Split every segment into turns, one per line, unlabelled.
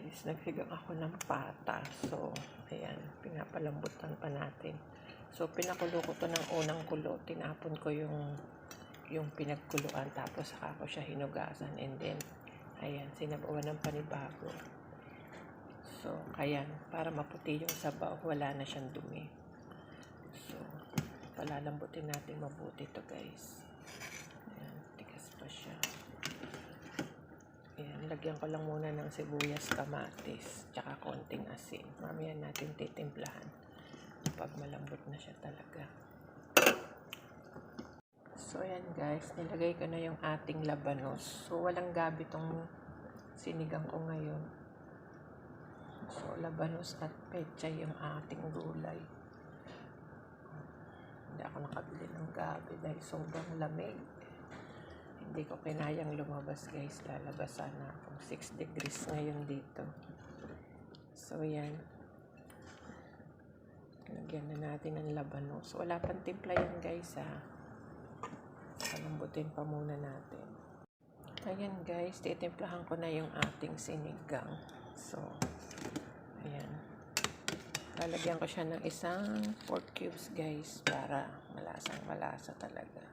guys, nagsigang ako ng pata. So, ayan, pinapalambutan pa natin. So, pinakulo ko to ng unang kulo. Tinapon ko yung pinagkuluan. Tapos, saka ko siya hinugasan. And then, ayan, sinabawan ng panibago. So, ayan, para maputi yung sabaw, wala na siyang dumi. So, palalambutin natin mabuti to guys. Ayan, tigas pa siya. Ayan, lagyan ko lang muna ng sibuyas, kamatis, tsaka konting asin. Mamaya natin titimplahan pag malambot na siya talaga. So, ayan guys, nilagay ko na yung ating labanos. So, walang gabi tong sinigang ko ngayon. So, labanos at pechay yung ating gulay. Hindi ako nakabili ng gabi dahil sobrang lamig. Hindi ko kinayang lumabas guys. Lalabasan na akong 6 degrees ngayon dito. So, yan. Lagyan na natin ng labanos. Wala pang timpla yan guys ha. Palambutin pa muna natin. Ayan guys. Titimplahan ko na yung ating sinigang. So, ayan. Lalagyan ko siya ng isang 4 cubes guys. Para malasang malasa talaga.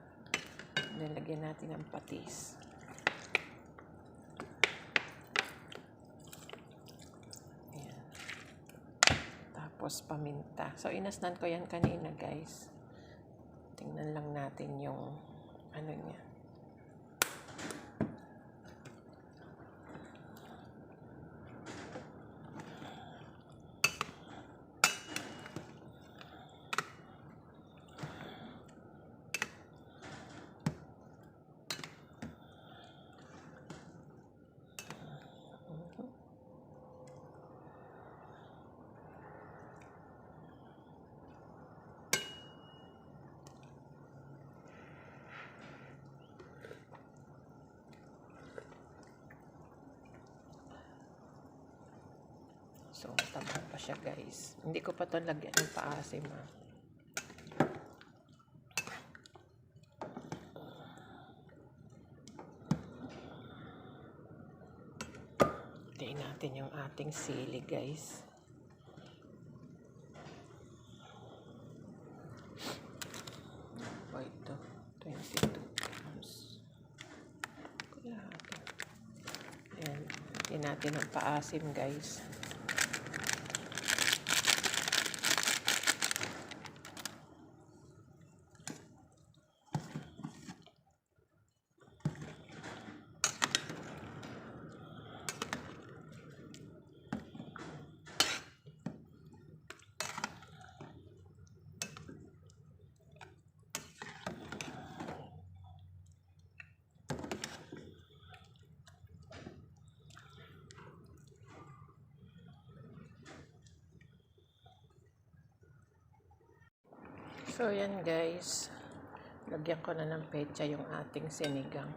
Then, lagyan natin ng patis. Ayan. Tapos, paminta. So, inasnan ko yan kanina, guys. Tingnan lang natin yung ano niya. So, mataba pa siya guys. Hindi ko pa ito lagyan ng paasim ha. Tingnan natin yung ating sili guys. Ito, 22 grams. Ayan, tingnan natin ang paasim guys. So, yan guys. Lagyan ko na ng pecha yung ating sinigang.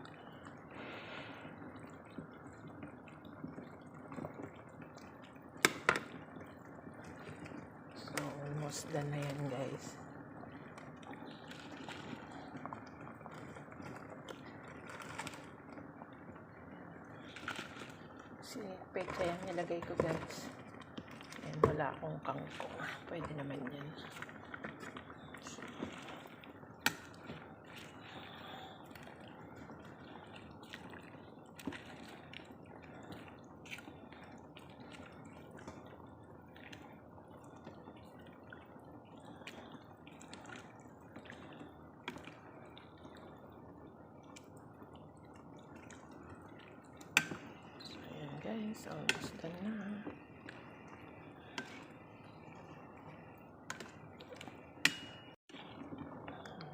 So, almost done na yan guys. Si pecha yan nilagay ko guys. Ayan, wala akong kangkong. Pwede naman yan. Guys, almost done na.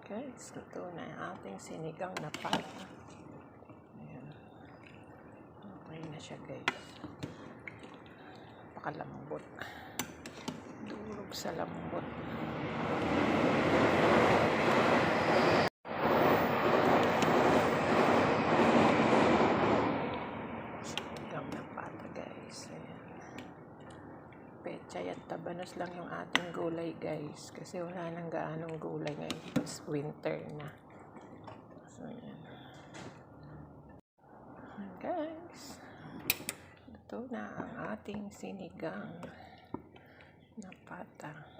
Guys, ito na yung ating sinigang na pata. Ayan. Okay na siya guys. Pakalambot. Durog sa lambot. Pechay at tabanos lang yung ating gulay guys kasi wala nang gaanong gulay ngayon, it's winter na. So yan guys, ito Luto na ang ating sinigang na pata.